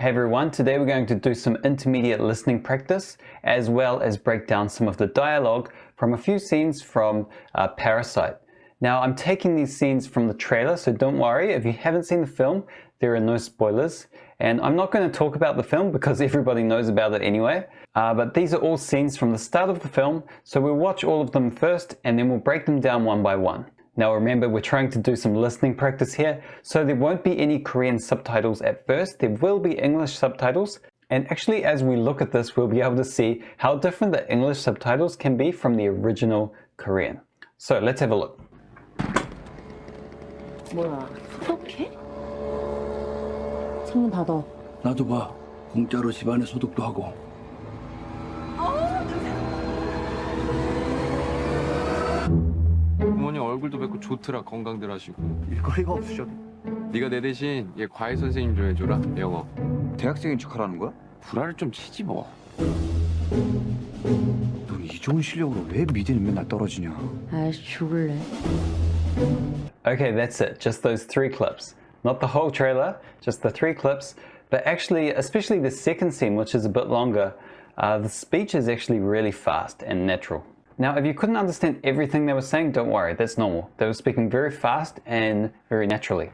Hey everyone, today we're going to do some intermediate listening practice as well as break down some of the dialogue from a few scenes from Parasite. Now I'm taking these scenes from the trailer, so don't worry, if you haven't seen the film, there are no spoilers. And I'm not going to talk about the film because everybody knows about it anyway. But these are all scenes from the start of the film, so we'll watch all of them first and then we'll break them down one by one. Now remember, we're trying to do some listening practice here, so there won't be any Korean subtitles at first. There will be English subtitles, and actually as we look at this, we'll be able to see how different the English subtitles can be from the original Korean. So let's have a look. 뭐야, 소독해? 창문 닫아. 나도 봐. 공짜로 집안에 소독도 하고. 부모님 얼굴도 뵙고 좋더라. 건강들 하시고. 일거리가 없으셔도. 네가 내 대신 얘 과외 선생님 좀 해줘라. 영어. 대학생인 척하라는 거야? 불화를 좀 치지 뭐. 넌 이 좋은 실력으로 왜 미대는 맨날 떨어지냐? 아이씨, 죽을래. Okay, that's it. Just those 3 clips. Not the whole trailer, just the 3 clips. But actually, especially the second scene, which is a bit longer, the speech is actually really fast and natural. Now, if you couldn't understand everything they were saying, don't worry, that's normal. They were speaking very fast and very naturally.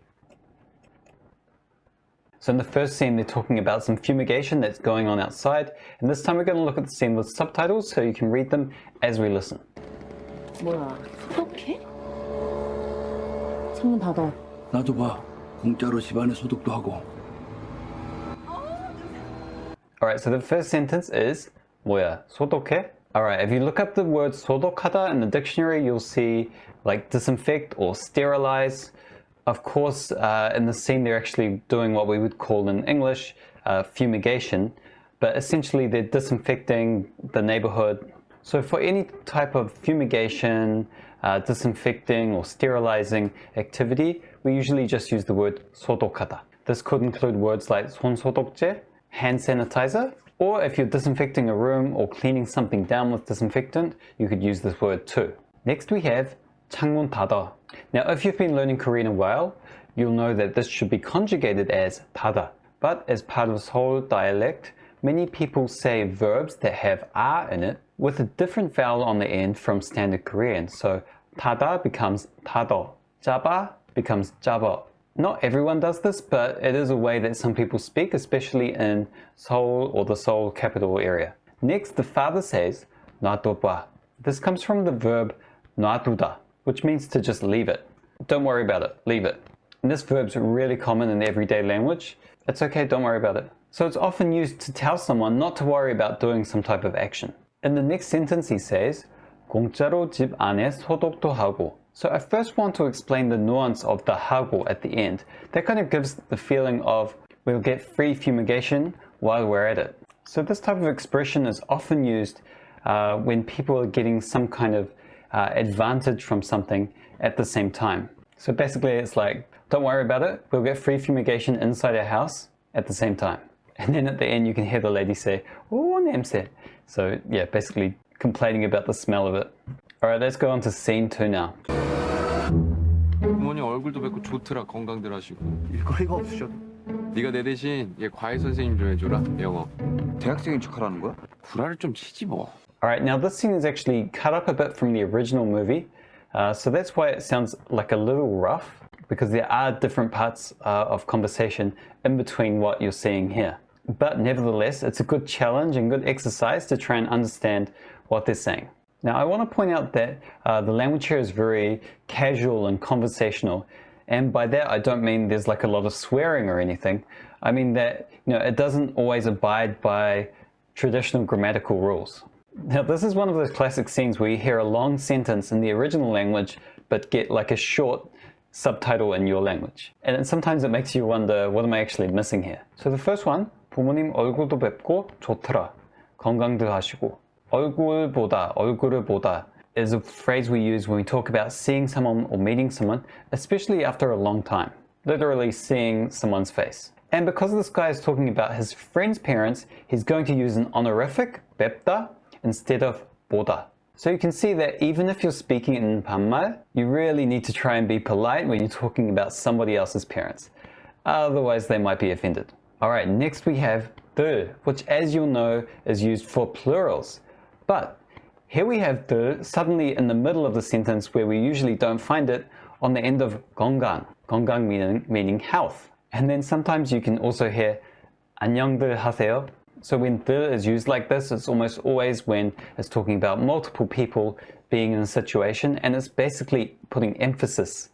So in the first scene, they're talking about some fumigation that's going on outside. And this time we're going to look at the scene with subtitles so you can read them as we listen. 뭐야, 소독해? 창문 닫아. 나도 봐. 공짜로 집안에 소독도 하고. Alright, so the first sentence is 뭐야, 소독해? Alright, if you look up the word 소독하다 in the dictionary, you'll see like disinfect or sterilize. Of course, in the scene they're actually doing what we would call in English fumigation, but essentially they're disinfecting the neighborhood. So for any type of fumigation, disinfecting or sterilizing activity, we usually just use the word 소독하다. This could include words like 손소독제, hand sanitizer, or if you're disinfecting a room or cleaning something down with disinfectant, you could use this word too. Next we have 창문 닫아. Now if you've been learning Korean a while, you'll know that this should be conjugated as 닫아. But as part of Seoul dialect, many people say verbs that have a in it with a different vowel on the end from standard Korean. So 닫아 becomes 닫어, 잡아 becomes 잡어. Not everyone does this, but it is a way that some people speak, especially in Seoul or the Seoul capital area. Next, the father says 놔둬봐. This comes from the verb 놔두다, which means to just leave it. Don't worry about it, leave it. And this verb's really common in everyday language. It's okay, don't worry about it. So it's often used to tell someone not to worry about doing some type of action. In the next sentence he says 공짜로 집 안에 소독도 하고. So I first want to explain the nuance of the 하고 at the end. That kind of gives the feeling of we'll get free fumigation while we're at it. So this type of expression is often used when people are getting some kind of advantage from something at the same time. So basically it's like, don't worry about it, we'll get free fumigation inside our house at the same time. And then at the end you can hear the lady say, oh, 냄새. So yeah, basically complaining about the smell of it. Alright, let's go on to scene 2 now. 부모님 얼굴도 뵙고 좋더라. 건강들 하시고. 일거리가 없으셔도. 네가 내 대신 얘 과외 선생님 좀 해줘라. 영어. 대학생인 척하라는 거야? 불화를 좀 치지 뭐. Alright, now this scene is actually cut up a bit from the original movie. So that's why it sounds like a little rough, because there are different parts of conversation in between what you're seeing here. But nevertheless, it's a good challenge and good exercise to try and understand what they're saying. Now, I want to point out that the language here is very casual and conversational. And by that, I don't mean there's like a lot of swearing or anything. I mean that, it doesn't always abide by traditional grammatical rules. Now, this is one of those classic scenes where you hear a long sentence in the original language, but get like a short subtitle in your language. And sometimes it makes you wonder, what am I actually missing here? So the first one, 부모님 얼굴도 뵙고 좋더라. 건강들 하시고. 얼굴을 보다 is a phrase we use when we talk about seeing someone or meeting someone, especially after a long time. Literally seeing someone's face. And because this guy is talking about his friend's parents, he's going to use an honorific, 뵙다, instead of 보다. So you can see that even if you're speaking in 반말, you really need to try and be polite when you're talking about somebody else's parents. Otherwise they might be offended. Alright, next we have 들, which as you'll know is used for plurals. But here we have 들 suddenly in the middle of the sentence where we usually don't find it on the end of 건강. 건강 meaning health. And then sometimes you can also hear 안녕들 하세요. So when 들 is used like this, it's almost always when it's talking about multiple people being in a situation, and it's basically putting emphasis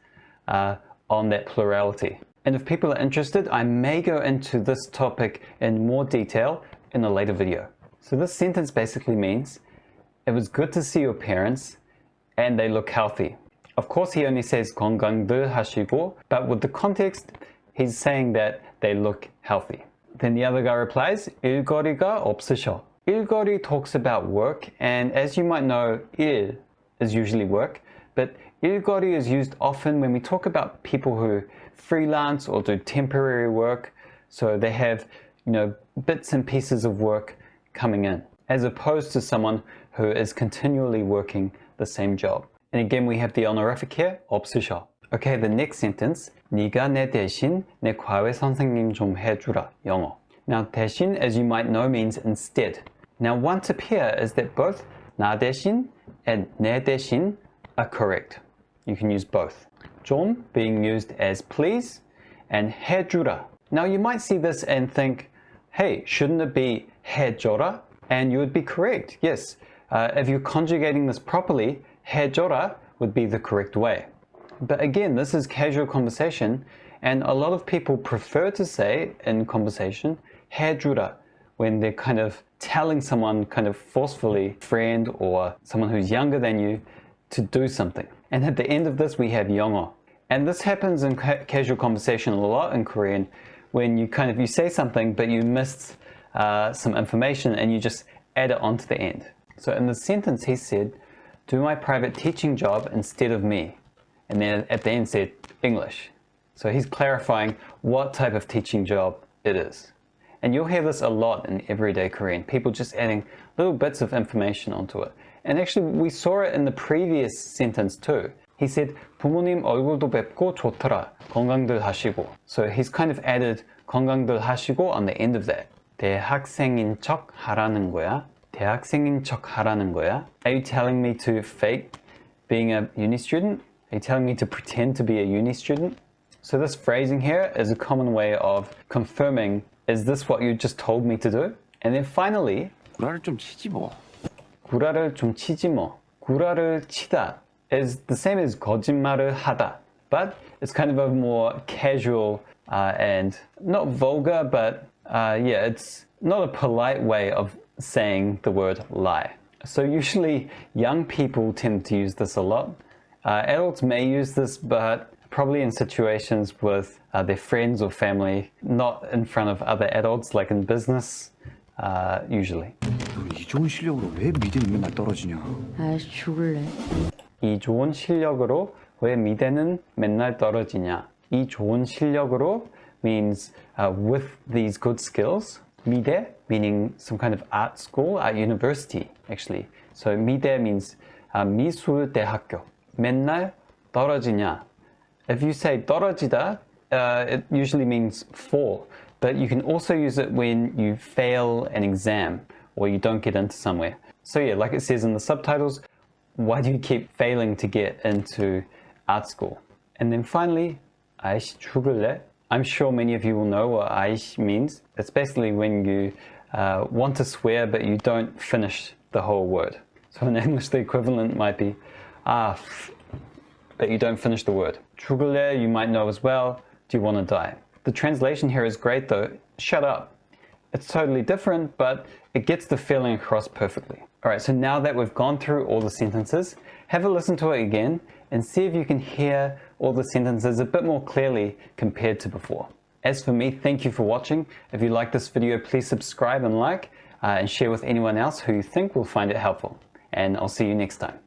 on that plurality. And if people are interested, I may go into this topic in more detail in a later video. So this sentence basically means, it was good to see your parents and they look healthy. Of course, he only says 건강들 하시고, but with the context, he's saying that they look healthy. Then the other guy replies, 일거리가 없으셔. 일거리 talks about work, and as you might know, 일 is usually work, but 일거리 is used often when we talk about people who freelance or do temporary work. So they have, bits and pieces of work coming in, as opposed to someone who is continually working the same job. And again, we have the honorific here, 없으셔. Okay, the next sentence, 네가 내 대신 내 과외 선생님 좀 해주라, 영어. Now, 대신, as you might know, means instead. Now, one tip here is that both 나 대신 and 내 대신 are correct. You can use both. 좀 being used as please, and 해주라. Now, you might see this and think, hey, shouldn't it be 해줘라? And you would be correct, yes. If you're conjugating this properly, 해줘라 would be the correct way. But again, this is casual conversation, and a lot of people prefer to say in conversation, 해주라, when they're kind of telling someone kind of forcefully, friend or someone who's younger than you, to do something. And at the end of this, we have 영어. And this happens in casual conversation a lot in Korean, when you say something, but you missed some information and you just add it onto the end. So in the sentence, he said, do my private teaching job instead of me. And then at the end said English. So he's clarifying what type of teaching job it is. And you'll hear this a lot in everyday Korean, people just adding little bits of information onto it. And actually we saw it in the previous sentence too. He said, 부모님 얼굴도 뵙고 좋더라, 건강들 하시고. So he's kind of added 건강들 하시고 on the end of that. 대학생인 척 하라는 거야? 대학생인 척 하라는 거야? Are you telling me to fake being a uni student? Are you telling me to pretend to be a uni student? So this phrasing here is a common way of confirming, is this what you just told me to do? And then finally, 구라를 좀 치지 뭐. 구라를 좀 치지 뭐. 구라를 치다 is the same as 거짓말을 하다, but it's kind of a more casual and not vulgar, but it's not a polite way of saying the word lie. So usually young people tend to use this a lot. Adults may use this, but probably in situations with their friends or family, not in front of other adults, like in business, usually. 이 좋은 실력으로 왜 미대는 맨날 떨어지냐? 아이씨 죽을래. 이 좋은 실력으로 왜 미대는 맨날 떨어지냐? 이 좋은 실력으로 means with these good skills. 미대 meaning some kind of art school, art university, actually. So 미대 means 미술대학교. 맨날 떨어지냐. If you say 떨어지다, it usually means fall. But you can also use it when you fail an exam or you don't get into somewhere. So yeah, like it says in the subtitles, why do you keep failing to get into art school? And then finally, 아이씨 죽을래? I'm sure many of you will know what 아이씨 means. It's basically when you want to swear but you don't finish the whole word. So in English the equivalent might be but you don't finish the word. 죽을래 you might know as well. Do you want to die? The translation here is great though. Shut up. It's totally different, but it gets the feeling across perfectly. Alright, so now that we've gone through all the sentences, have a listen to it again and see if you can hear all the sentences a bit more clearly compared to before. As for me, thank you for watching. If you like this video, please subscribe and like and share with anyone else who you think will find it helpful. And I'll see you next time.